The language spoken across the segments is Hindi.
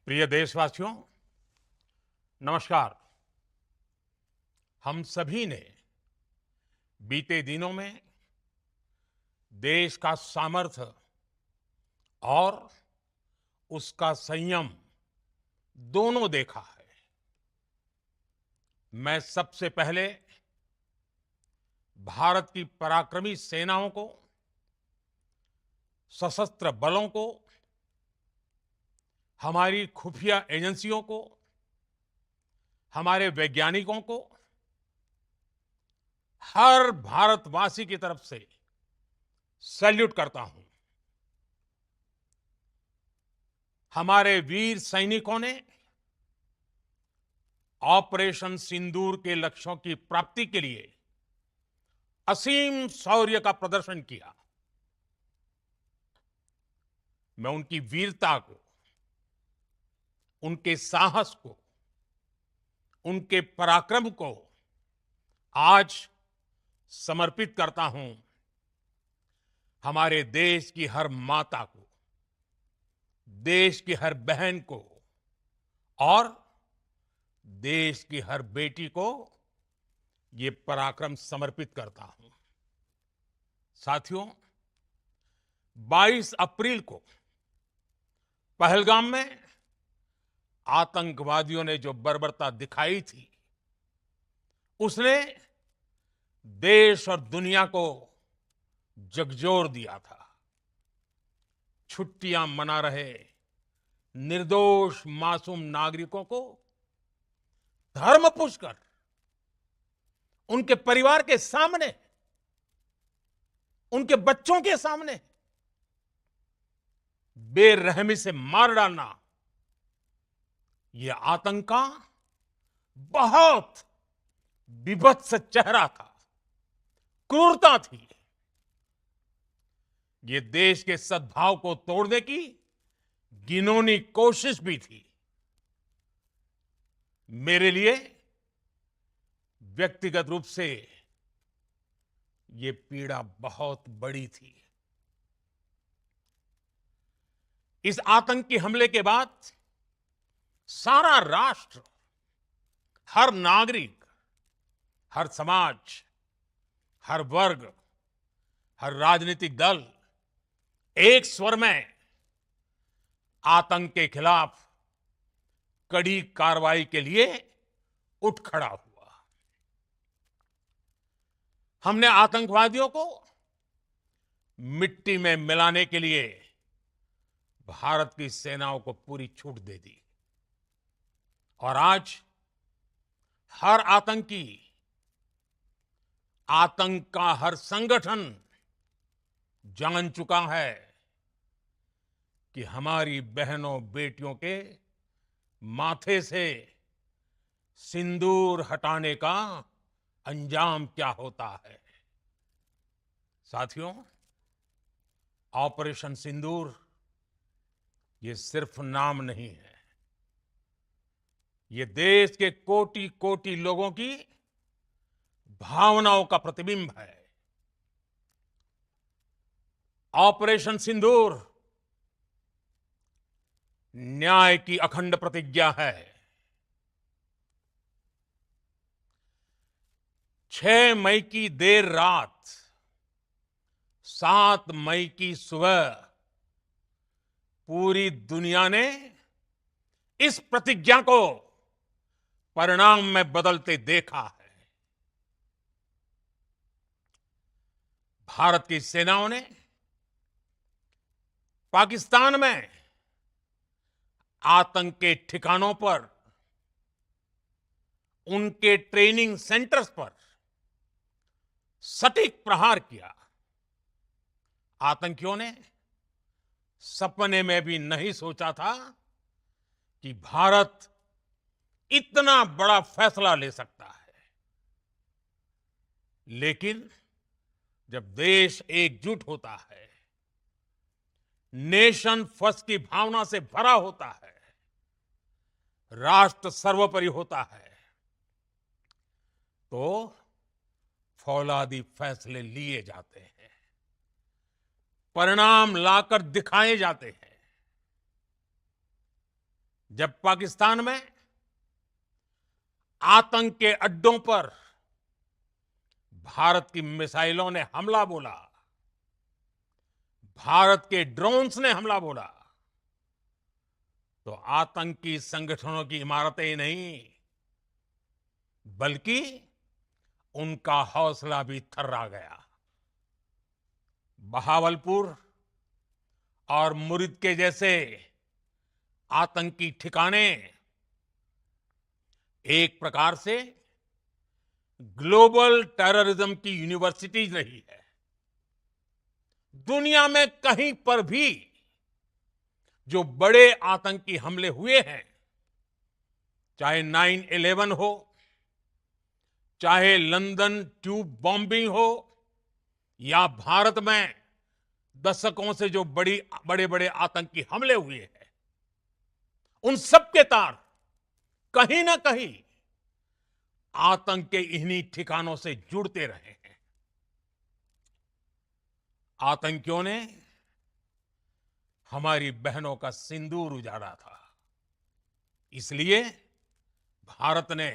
प्रिय देशवासियों, नमस्कार। हम सभी ने बीते दिनों में देश का सामर्थ्य और उसका संयम दोनों देखा है। मैं सबसे पहले भारत की पराक्रमी सेनाओं को, सशस्त्र बलों को, हमारी खुफिया एजेंसियों को, हमारे वैज्ञानिकों को, हर भारतवासी की तरफ से सैल्यूट करता हूं। हमारे वीर सैनिकों ने ऑपरेशन सिंदूर के लक्ष्यों की प्राप्ति के लिए असीम शौर्य का प्रदर्शन किया। मैं उनकी वीरता को, उनके साहस को, उनके पराक्रम को आज समर्पित करता हूं हमारे देश की हर माता को, देश की हर बहन को और देश की हर बेटी को ये पराक्रम समर्पित करता हूं। साथियों, 22 अप्रैल को पहलगाम में आतंकवादियों ने जो बर्बरता दिखाई थी, उसने देश और दुनिया को झकझोर दिया था। छुट्टियां मना रहे निर्दोष मासूम नागरिकों को धर्म पूछकर उनके परिवार के सामने, उनके बच्चों के सामने बेरहमी से मार डालना, यह आतंक का बहुत बीभत्स चेहरा था, क्रूरता थी। ये देश के सद्भाव को तोड़ने की घिनौनी कोशिश भी थी। मेरे लिए व्यक्तिगत रूप से ये पीड़ा बहुत बड़ी थी। इस आतंकी हमले के बाद सारा राष्ट्र, हर नागरिक, हर समाज, हर वर्ग, हर राजनीतिक दल एक स्वर में आतंक के खिलाफ कड़ी कार्रवाई के लिए उठ खड़ा हुआ। हमने आतंकवादियों को मिट्टी में मिलाने के लिए भारत की सेनाओं को पूरी छूट दे दी और आज हर आतंकी, आतंक का हर संगठन जान चुका है कि हमारी बहनों बेटियों के माथे से सिंदूर हटाने का अंजाम क्या होता है। साथियों, ऑपरेशन सिंदूर ये सिर्फ नाम नहीं है, ये देश के कोटि कोटि लोगों की भावनाओं का प्रतिबिंब है। ऑपरेशन सिंदूर न्याय की अखंड प्रतिज्ञा है। 6 मई की देर रात, 7 मई की सुबह पूरी दुनिया ने इस प्रतिज्ञा को परिणाम में बदलते देखा है। भारत की सेनाओं ने पाकिस्तान में आतंक के ठिकानों पर, उनके ट्रेनिंग सेंटर्स पर सटीक प्रहार किया। आतंकियों ने सपने में भी नहीं सोचा था कि भारत इतना बड़ा फैसला ले सकता है। लेकिन जब देश एकजुट होता है, नेशन फर्स्ट की भावना से भरा होता है, राष्ट्र सर्वोपरि होता है, तो फौलादी फैसले लिए जाते हैं, परिणाम लाकर दिखाए जाते हैं। जब पाकिस्तान में आतंक के अड्डों पर भारत की मिसाइलों ने हमला बोला, भारत के ड्रोन्स ने हमला बोला, तो आतंकी संगठनों की इमारतें ही नहीं बल्कि उनका हौसला भी थर्रा गया। बहावलपुर और मुरिद के जैसे आतंकी ठिकाने एक प्रकार से ग्लोबल टेररिज्म की यूनिवर्सिटीज रही है। दुनिया में कहीं पर भी जो बड़े आतंकी हमले हुए हैं, चाहे 9/11 हो, चाहे लंदन ट्यूब बॉम्बिंग हो, या भारत में दशकों से जो बड़े बड़े आतंकी हमले हुए हैं, उन सब के तार कहीं ना कहीं आतंक के इन्हीं ठिकानों से जुड़ते रहे हैं। आतंकियों ने हमारी बहनों का सिंदूर उजाड़ा था, इसलिए भारत ने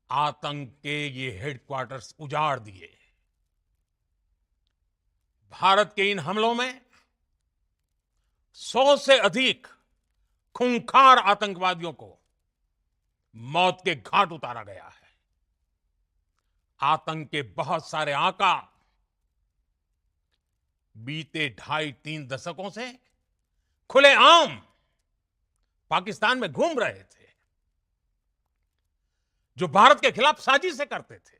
आतंक के ये हेडक्वार्टर्स उजाड़ दिए। भारत के इन हमलों में 100 से अधिक खूंखार आतंकवादियों को मौत के घाट उतारा गया है। आतंक के बहुत सारे आका बीते 2.5-3 दशकों से खुलेआम पाकिस्तान में घूम रहे थे, जो भारत के खिलाफ साजिशें करते थे।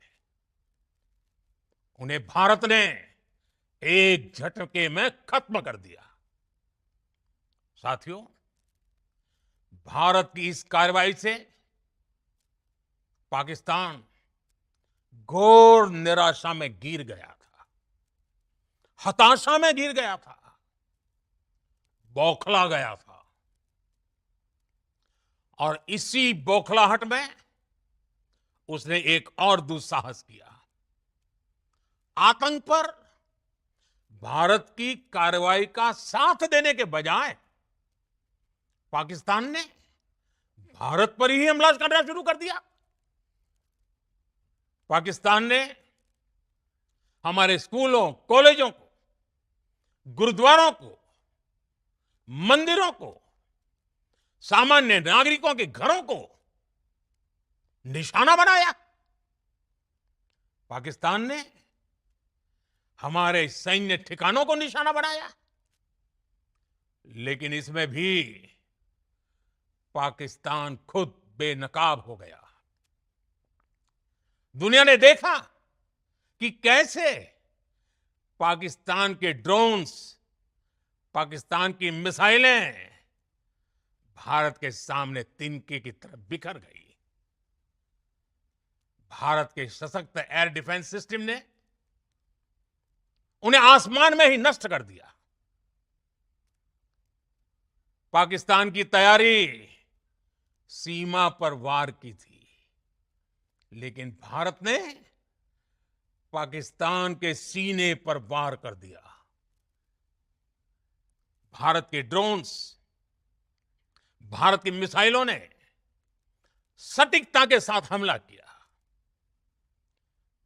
उन्हें भारत ने एक झटके में खत्म कर दिया। साथियों, भारत की इस कार्रवाई से पाकिस्तान घोर निराशा में गिर गया था, हताशा में गिर गया था, बौखला गया था। और इसी बौखलाहट में उसने एक और दुस्साहस किया। आतंक पर भारत की कार्रवाई का साथ देने के बजाय पाकिस्तान ने भारत पर ही हमला करना शुरू कर दिया। पाकिस्तान ने हमारे स्कूलों, कॉलेजों को, गुरुद्वारों को, मंदिरों को, सामान्य नागरिकों के घरों को निशाना बनाया। पाकिस्तान ने हमारे सैन्य ठिकानों को निशाना बनाया। लेकिन इसमें भी पाकिस्तान खुद बेनकाब हो गया। दुनिया ने देखा कि कैसे पाकिस्तान के ड्रोन्स, पाकिस्तान की मिसाइलें भारत के सामने तिनके की तरह बिखर गई। भारत के सशक्त एयर डिफेंस सिस्टम ने उन्हें आसमान में ही नष्ट कर दिया। पाकिस्तान की तैयारी सीमा पर वार की थी, लेकिन भारत ने पाकिस्तान के सीने पर वार कर दिया। भारत के ड्रोन्स, भारत की मिसाइलों ने सटीकता के साथ हमला किया।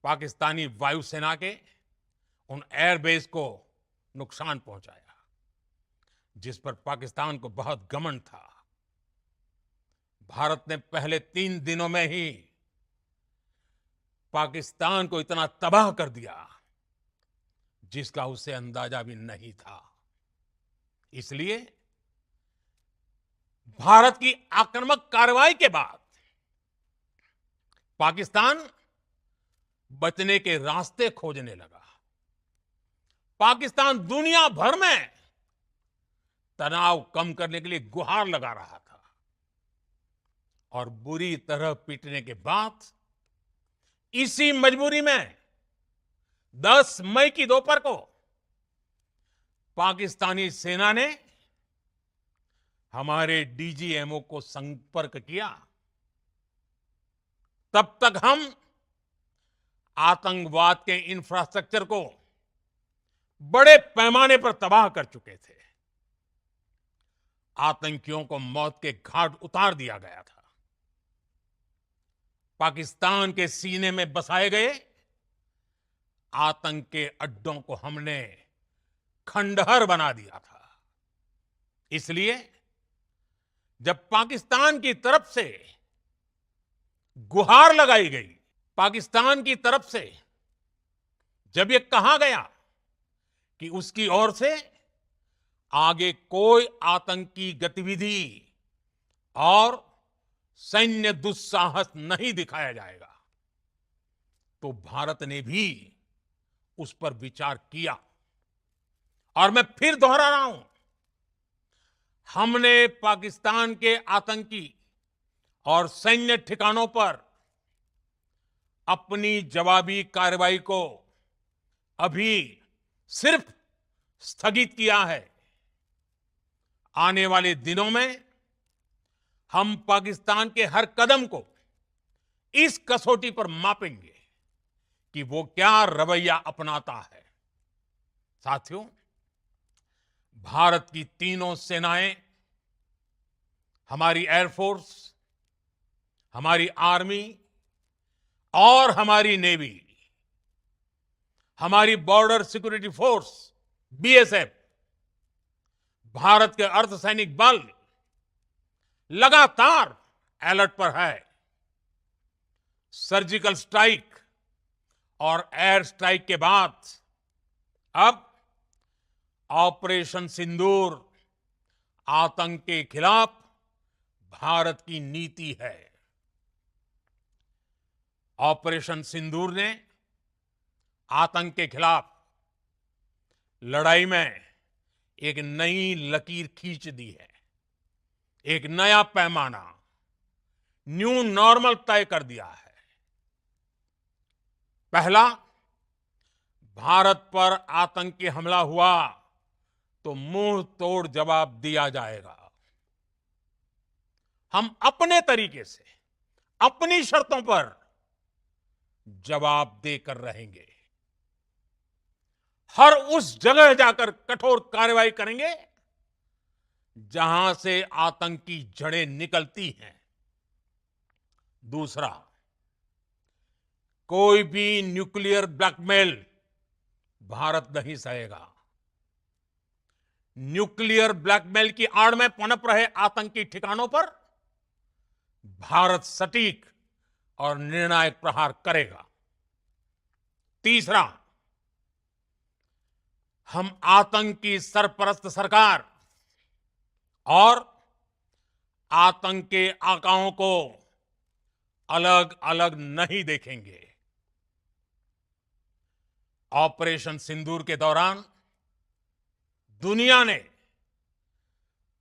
पाकिस्तानी वायुसेना के उन एयरबेस को नुकसान पहुंचाया, जिस पर पाकिस्तान को बहुत घमंड था। भारत ने पहले 3 दिनों में ही पाकिस्तान को इतना तबाह कर दिया जिसका उसे अंदाजा भी नहीं था। इसलिए भारत की आक्रामक कार्रवाई के बाद पाकिस्तान बचने के रास्ते खोजने लगा। पाकिस्तान दुनिया भर में तनाव कम करने के लिए गुहार लगा रहा था। और बुरी तरह पीटने के बाद इसी मजबूरी में 10 मई की दोपहर को पाकिस्तानी सेना ने हमारे डीजीएमओ को संपर्क किया। तब तक हम आतंकवाद के इंफ्रास्ट्रक्चर को बड़े पैमाने पर तबाह कर चुके थे। आतंकियों को मौत के घाट उतार दिया गया था। पाकिस्तान के सीने में बसाए गए आतंक के अड्डों को हमने खंडहर बना दिया था। इसलिए जब पाकिस्तान की तरफ से गुहार लगाई गई, पाकिस्तान की तरफ से जब ये कहा गया कि उसकी ओर से आगे कोई आतंकी गतिविधि और सैन्य दुस्साहस नहीं दिखाया जाएगा, तो भारत ने भी उस पर विचार किया। और मैं फिर दोहरा रहा हूं, हमने पाकिस्तान के आतंकी और सैन्य ठिकानों पर अपनी जवाबी कार्रवाई को अभी सिर्फ स्थगित किया है। आने वाले दिनों में हम पाकिस्तान के हर कदम को इस कसौटी पर मापेंगे कि वो क्या रवैया अपनाता है। साथियों, भारत की तीनों सेनाएं, हमारी एयरफोर्स, हमारी आर्मी और हमारी नेवी, हमारी border security force BSF, Bharat के अर्धसैनिक बल लगातार अलर्ट पर है। सर्जिकल स्ट्राइक और एयर स्ट्राइक के बाद अब ऑपरेशन सिंदूर आतंक के खिलाफ भारत की नीति है। ऑपरेशन सिंदूर ने आतंक के खिलाफ लड़ाई में एक नई लकीर खींच दी है, एक नया पैमाना, न्यू नॉर्मल तय कर दिया है। पहला, भारत पर आतंकी हमला हुआ तो मुंह तोड़ जवाब दिया जाएगा। हम अपने तरीके से, अपनी शर्तों पर जवाब देकर रहेंगे। हर उस जगह जाकर कठोर कार्रवाई करेंगे जहां से आतंक की जड़ें निकलती हैं। दूसरा, कोई भी न्यूक्लियर ब्लैकमेल भारत नहीं सहेगा। न्यूक्लियर ब्लैकमेल की आड़ में पनप रहे आतंकी ठिकानों पर भारत सटीक और निर्णायक प्रहार करेगा। तीसरा, हम आतंक की सरपरस्त सरकार और आतंक के आकाओं को अलग अलग नहीं देखेंगे। ऑपरेशन सिंदूर के दौरान दुनिया ने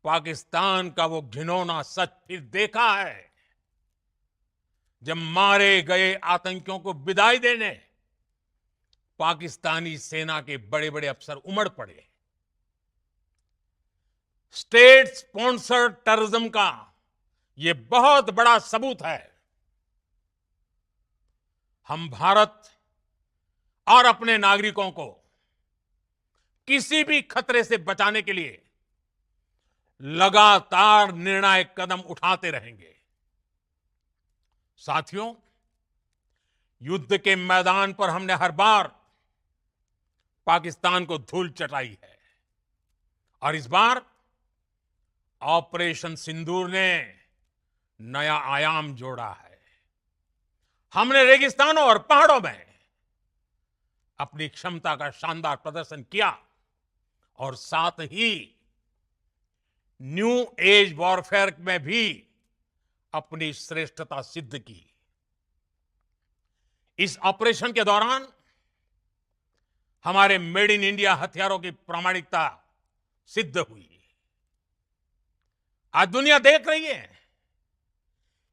पाकिस्तान का वो घिनौना सच फिर देखा है, जब मारे गए आतंकियों को विदाई देने पाकिस्तानी सेना के बड़े बड़े अफसर उमड़ पड़े। स्टेट स्पॉन्सर्ड टेररिज्म का यह बहुत बड़ा सबूत है। हम भारत और अपने नागरिकों को किसी भी खतरे से बचाने के लिए लगातार निर्णायक कदम उठाते रहेंगे। साथियों, युद्ध के मैदान पर हमने हर बार पाकिस्तान को धूल चटाई है और इस बार ऑपरेशन सिंदूर ने नया आयाम जोड़ा है। हमने रेगिस्तानों और पहाड़ों में अपनी क्षमता का शानदार प्रदर्शन किया और साथ ही न्यू एज वॉरफेयर में भी अपनी श्रेष्ठता सिद्ध की। इस ऑपरेशन के दौरान हमारे मेड इन इंडिया हथियारों की प्रामाणिकता सिद्ध हुई। आज दुनिया देख रही है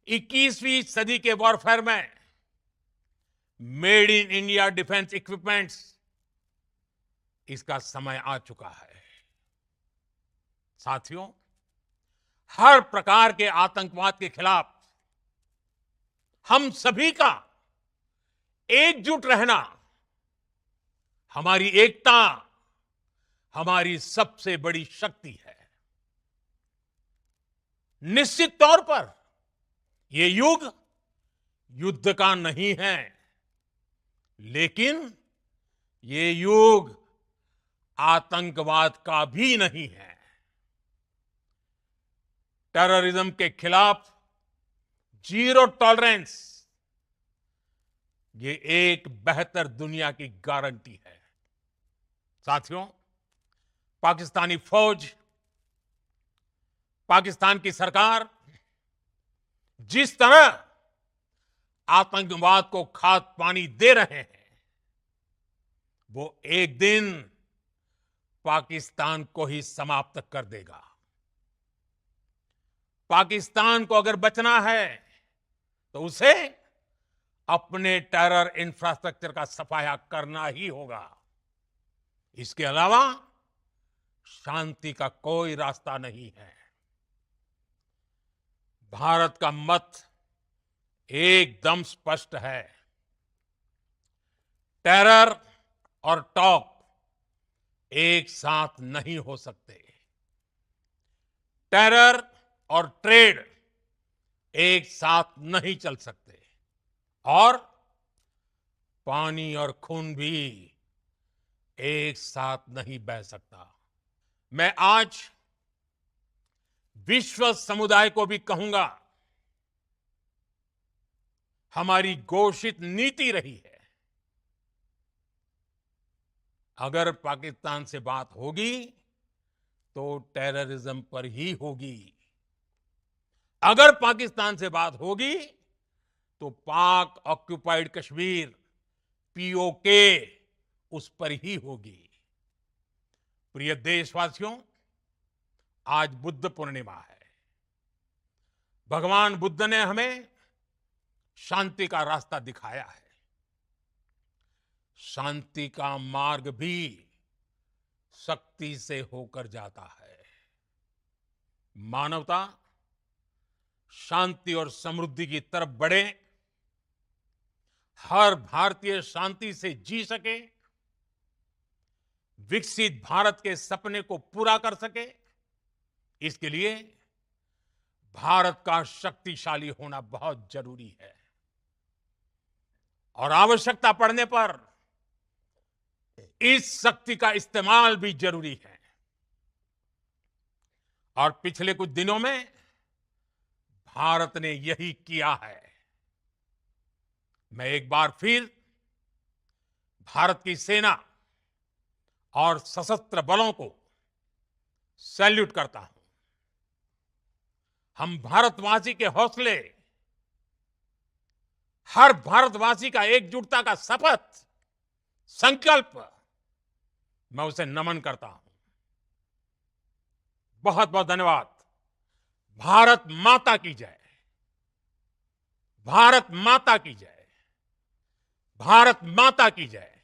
21वीं सदी के वॉरफेयर में made in India defence equipments, इसका समय आ चुका है। साथियों, हर प्रकार के आतंकवाद के खिलाफ हम सभी का एकजुट रहना हमारी एकता, हमारी सबसे बड़ी शक्ति है। निश्चित तौर पर ये युग युद्ध का नहीं है, लेकिन ये युग आतंकवाद का भी नहीं है। टेररिज्म के खिलाफ जीरो टॉलरेंस ये एक बेहतर दुनिया की गारंटी है। साथियों, पाकिस्तानी फौज, पाकिस्तान की सरकार जिस तरह आतंकवाद को खाद पानी दे रहे हैं, वो एक दिन पाकिस्तान को ही समाप्त कर देगा। पाकिस्तान को अगर बचना है तो उसे अपने टेरर इंफ्रास्ट्रक्चर का सफाया करना ही होगा। इसके अलावा शांति का कोई रास्ता नहीं है। भारत का मत एकदम स्पष्ट है। टेरर और टॉक एक साथ नहीं हो सकते। टेरर और ट्रेड एक साथ नहीं चल सकते, और पानी और खून भी एक साथ नहीं बह सकता। मैं आज विश्व समुदाय को भी कहूंगा, हमारी घोषित नीति रही है, अगर पाकिस्तान से बात होगी तो टेररिज्म पर ही होगी। अगर पाकिस्तान से बात होगी तो पाक ऑक्युपाइड कश्मीर, पीओके, उस पर ही होगी। प्रिय देशवासियों, आज बुद्ध पूर्णिमा है। भगवान बुद्ध ने हमें शांति का रास्ता दिखाया है। शांति का मार्ग भी शक्ति से होकर जाता है। मानवता शांति और समृद्धि की तरफ बढ़े, हर भारतीय शांति से जी सके, विकसित भारत के सपने को पूरा कर सके, इसके लिए भारत का शक्तिशाली होना बहुत जरूरी है। और आवश्यकता पड़ने पर इस शक्ति का इस्तेमाल भी जरूरी है। और पिछले कुछ दिनों में भारत ने यही किया है। मैं एक बार फिर भारत की सेना और सशस्त्र बलों को सैल्यूट करता हूं। हम भारतवासी के हौसले, हर भारतवासी का एकजुटता का शपथ, संकल्प, मैं उसे नमन करता हूं। बहुत बहुत धन्यवाद। भारत माता की जय। भारत माता की जय। भारत माता की जय।